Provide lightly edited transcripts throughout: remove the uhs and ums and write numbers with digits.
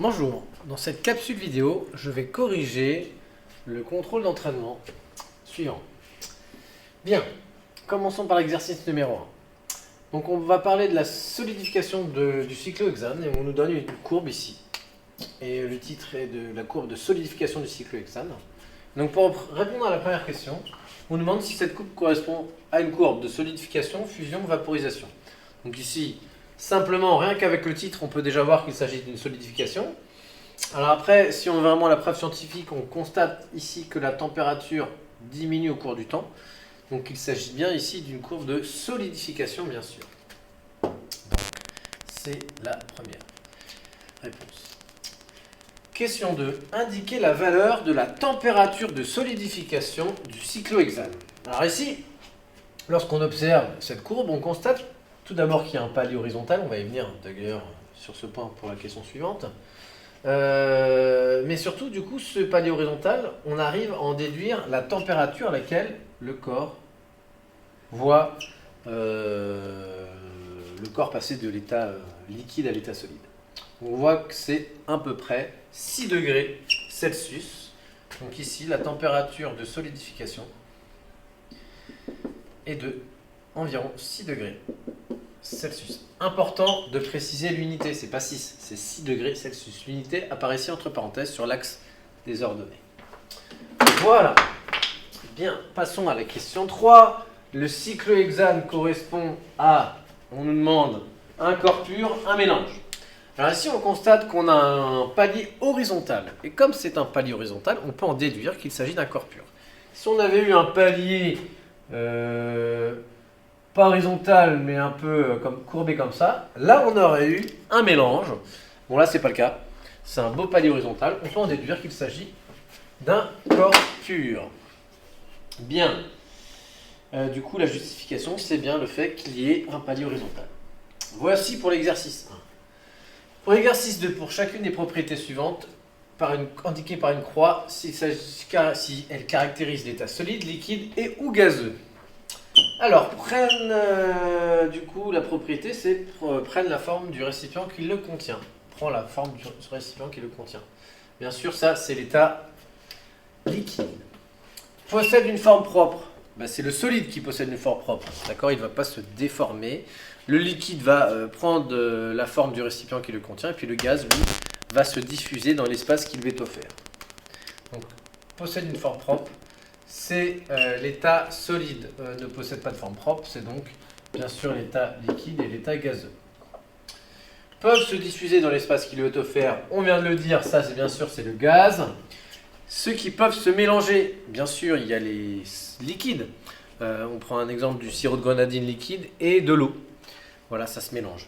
Bonjour, dans cette capsule vidéo, je vais corriger le contrôle d'entraînement suivant. Bien, commençons par l'exercice numéro 1. Donc on va parler de la solidification du cyclohexane et on nous donne une courbe ici. Et le titre est de la courbe de solidification du cyclohexane. Donc pour répondre à la première question, on nous demande si cette courbe correspond à une courbe de solidification, fusion, vaporisation. Donc ici, simplement, rien qu'avec le titre, on peut déjà voir qu'il s'agit d'une solidification. Alors après, si on veut vraiment la preuve scientifique, on constate ici que la température diminue au cours du temps. Donc il s'agit bien ici d'une courbe de solidification, bien sûr. Donc c'est la première réponse. Question 2. Indiquer la valeur de la température de solidification du cyclohexane. Alors ici, lorsqu'on observe cette courbe, on constate tout d'abord qu'il y a un palier horizontal. On va y venir d'ailleurs sur ce point pour la question suivante. Mais surtout, du coup, ce palier horizontal, on arrive à en déduire la température à laquelle le corps voit le corps passer de l'état liquide à l'état solide. On voit que c'est à peu près 6 degrés Celsius. Donc ici, la température de solidification est de environ 6 degrés Celsius. Important de préciser l'unité, c'est pas 6, c'est 6 degrés Celsius. L'unité apparaît ici entre parenthèses sur l'axe des ordonnées. Voilà. Bien, passons à la question 3. Le cyclohexane correspond à, on nous demande, un corps pur, un mélange. Alors ici, on constate qu'on a un palier horizontal. Et comme c'est un palier horizontal, on peut en déduire qu'il s'agit d'un corps pur. Si on avait eu un palier pas horizontal, mais un peu comme courbé comme ça, là, on aurait eu un mélange. Bon, là, c'est pas le cas. C'est un beau palier horizontal. On peut en déduire qu'il s'agit d'un corps pur. Bien. Du coup, la justification, c'est bien le fait qu'il y ait un palier horizontal. Voici pour l'exercice 1. Pour l'exercice 2, pour chacune des propriétés suivantes, indiquées par une croix, si elle caractérise l'état solide, liquide et ou gazeux. Alors, du coup, la propriété, c'est prennent la forme du récipient qui le contient. Prend la forme du récipient qui le contient. Bien sûr, ça, c'est l'état liquide. Possède une forme propre. Ben, c'est le solide qui possède une forme propre. D'accord, il ne va pas se déformer. Le liquide va prendre la forme du récipient qui le contient. Et puis le gaz, lui, va se diffuser dans l'espace qui lui est offert. Donc, possède une forme propre. C'est l'état solide ne possède pas de forme propre. C'est donc, bien sûr, l'état liquide et l'état gazeux. Peuvent se diffuser dans l'espace qui lui est offert. On vient de le dire, ça, c'est bien sûr, c'est le gaz. Ceux qui peuvent se mélanger, bien sûr, il y a les liquides. On prend un exemple du sirop de grenadine liquide et de l'eau. Voilà, ça se mélange.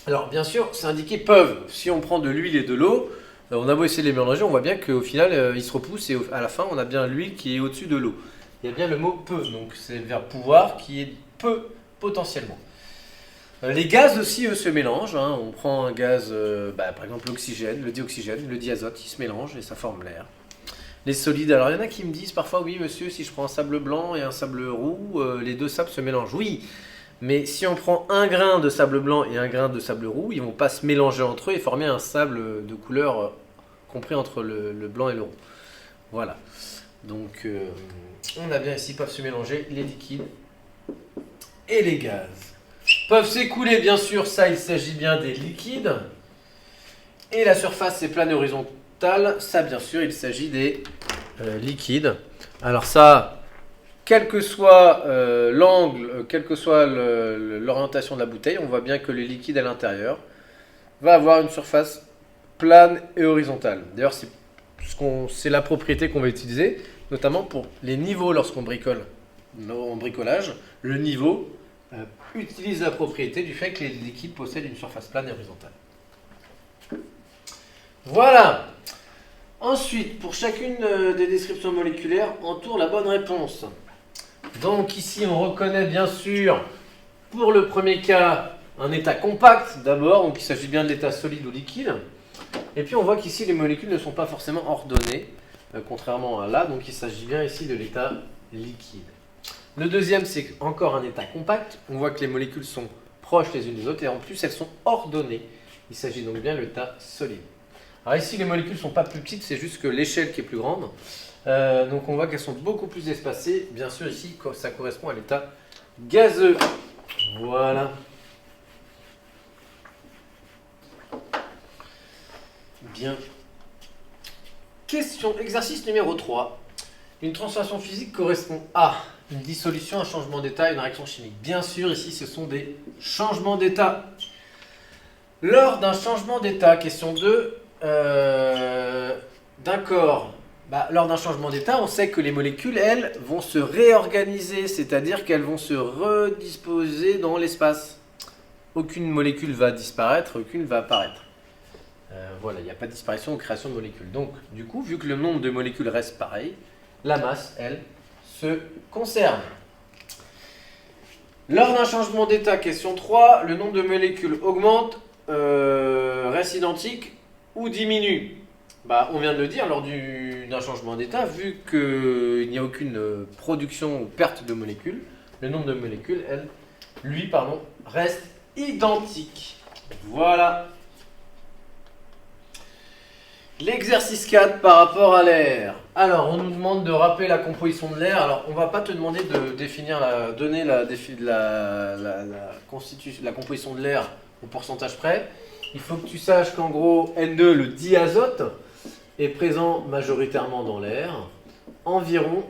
Alors, bien sûr, c'est indiqué peuvent. Si on prend de l'huile et de l'eau, on a beau essayer de les mélanger, on voit bien qu'au final, ils se repoussent et à la fin, on a bien l'huile qui est au-dessus de l'eau. Il y a bien le mot peut, donc c'est le verbe pouvoir qui est peut potentiellement. Les gaz aussi, eux, se mélangent. On prend un gaz, par exemple l'oxygène, le dioxygène, le diazote, ils se mélangent et ça forme l'air. Les solides, alors il y en a qui me disent parfois, oui monsieur, si je prends un sable blanc et un sable roux, les deux sables se mélangent. Oui, mais si on prend un grain de sable blanc et un grain de sable roux, ils ne vont pas se mélanger entre eux et former un sable de couleur compris entre le blanc et le roux. Voilà. Donc on a bien ici, peuvent se mélanger les liquides et les gaz. Peuvent s'écouler, bien sûr, ça il s'agit bien des liquides. Et la surface est plane et horizontale, ça bien sûr il s'agit des liquides. Alors ça, quel que soit l'angle, quelle que soit l'orientation de la bouteille, on voit bien que le liquide à l'intérieur va avoir une surface plane et horizontale. D'ailleurs, c'est la propriété qu'on va utiliser, notamment pour les niveaux lorsqu'on bricole. En bricolage, le niveau utilise la propriété du fait que les liquides possèdent une surface plane et horizontale. Voilà. Ensuite, pour chacune des descriptions moléculaires, entoure la bonne réponse. Donc ici, on reconnaît bien sûr, pour le premier cas, un état compact d'abord, donc il s'agit bien de l'état solide ou liquide. Et puis on voit qu'ici, les molécules ne sont pas forcément ordonnées, contrairement à là, donc il s'agit bien ici de l'état liquide. Le deuxième, c'est encore un état compact. On voit que les molécules sont proches les unes des autres et en plus, elles sont ordonnées. Il s'agit donc bien de l'état solide. Alors ici, les molécules ne sont pas plus petites, c'est juste que l'échelle qui est plus grande. Donc on voit qu'elles sont beaucoup plus espacées. Bien sûr, ici, ça correspond à l'état gazeux. Voilà. Bien. Question, exercice numéro 3. Une transformation physique correspond à une dissolution, un changement d'état, une réaction chimique. Bien sûr, ici, ce sont des changements d'état. Lors d'un changement d'état, question 2, d'un corps, lors d'un changement d'état, on sait que les molécules, elles, vont se réorganiser, c'est-à-dire qu'elles vont se redisposer dans l'espace. Aucune molécule va disparaître, aucune va apparaître. Voilà, il n'y a pas de disparition ou création de molécules. Donc, du coup, vu que le nombre de molécules reste pareil, la masse, elle, se conserve. Lors d'un changement d'état, question 3, le nombre de molécules augmente, reste identique ou diminue. On vient de le dire, lors d'un changement d'état, vu qu'il n'y a aucune production ou perte de molécules, le nombre de molécules, reste identique. Voilà. L'exercice 4 par rapport à l'air. Alors, on nous demande de rappeler la composition de l'air. Alors, on ne va pas te demander de définir donner la composition de l'air au pourcentage près. Il faut que tu saches qu'en gros, N2, le diazote, est présent majoritairement dans l'air, environ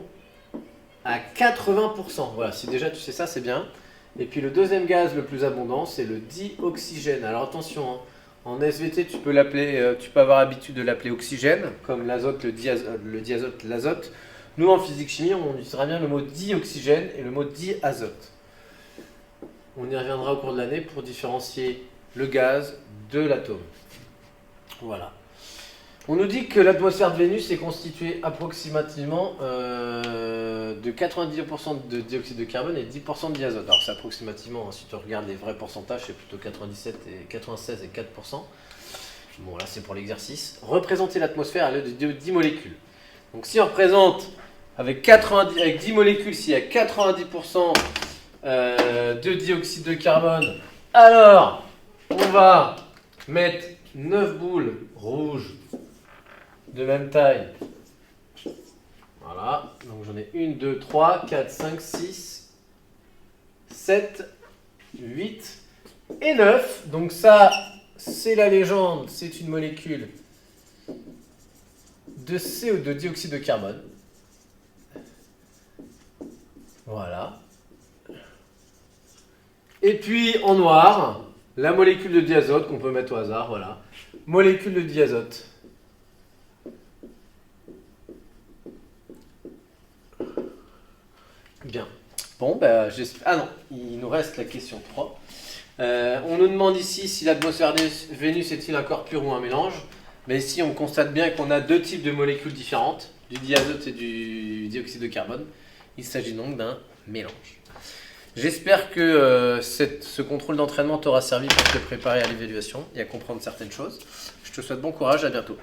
à 80%. Voilà, si déjà tu sais ça, c'est bien. Et puis le deuxième gaz le plus abondant, c'est le dioxygène. Alors attention, hein. En SVT, tu peux avoir l'habitude de l'appeler oxygène, comme l'azote, le diazote, l'azote. Nous, en physique-chimie, on utilisera bien le mot dioxygène et le mot diazote. On y reviendra au cours de l'année pour différencier le gaz de l'atome. Voilà. On nous dit que l'atmosphère de Vénus est constituée approximativement de 90% de dioxyde de carbone et 10% de diazote. Alors c'est approximativement, hein, si tu regardes les vrais pourcentages, c'est plutôt 96 et 4%. Bon là c'est pour l'exercice. Représenter l'atmosphère à l'aide de 10 molécules. Donc si on représente avec 10 molécules, s'il y a 90% de dioxyde de carbone, alors on va mettre 9 boules rouges de même taille. Voilà, donc j'en ai 1, 2, 3, 4, 5, 6, 7, 8 et 9. Donc ça, c'est la légende, c'est une molécule de CO2, de dioxyde de carbone. Voilà. Et puis en noir, la molécule de diazote qu'on peut mettre au hasard, voilà. Molécule de diazote. Bien. Bon, ah non, il nous reste la question 3. On nous demande ici si l'atmosphère de Vénus est-il un corps pur ou un mélange. Mais ici, on constate bien qu'on a deux types de molécules différentes, du diazote et du dioxyde de carbone. Il s'agit donc d'un mélange. J'espère que ce contrôle d'entraînement t'aura servi pour te préparer à l'évaluation et à comprendre certaines choses. Je te souhaite bon courage, à bientôt.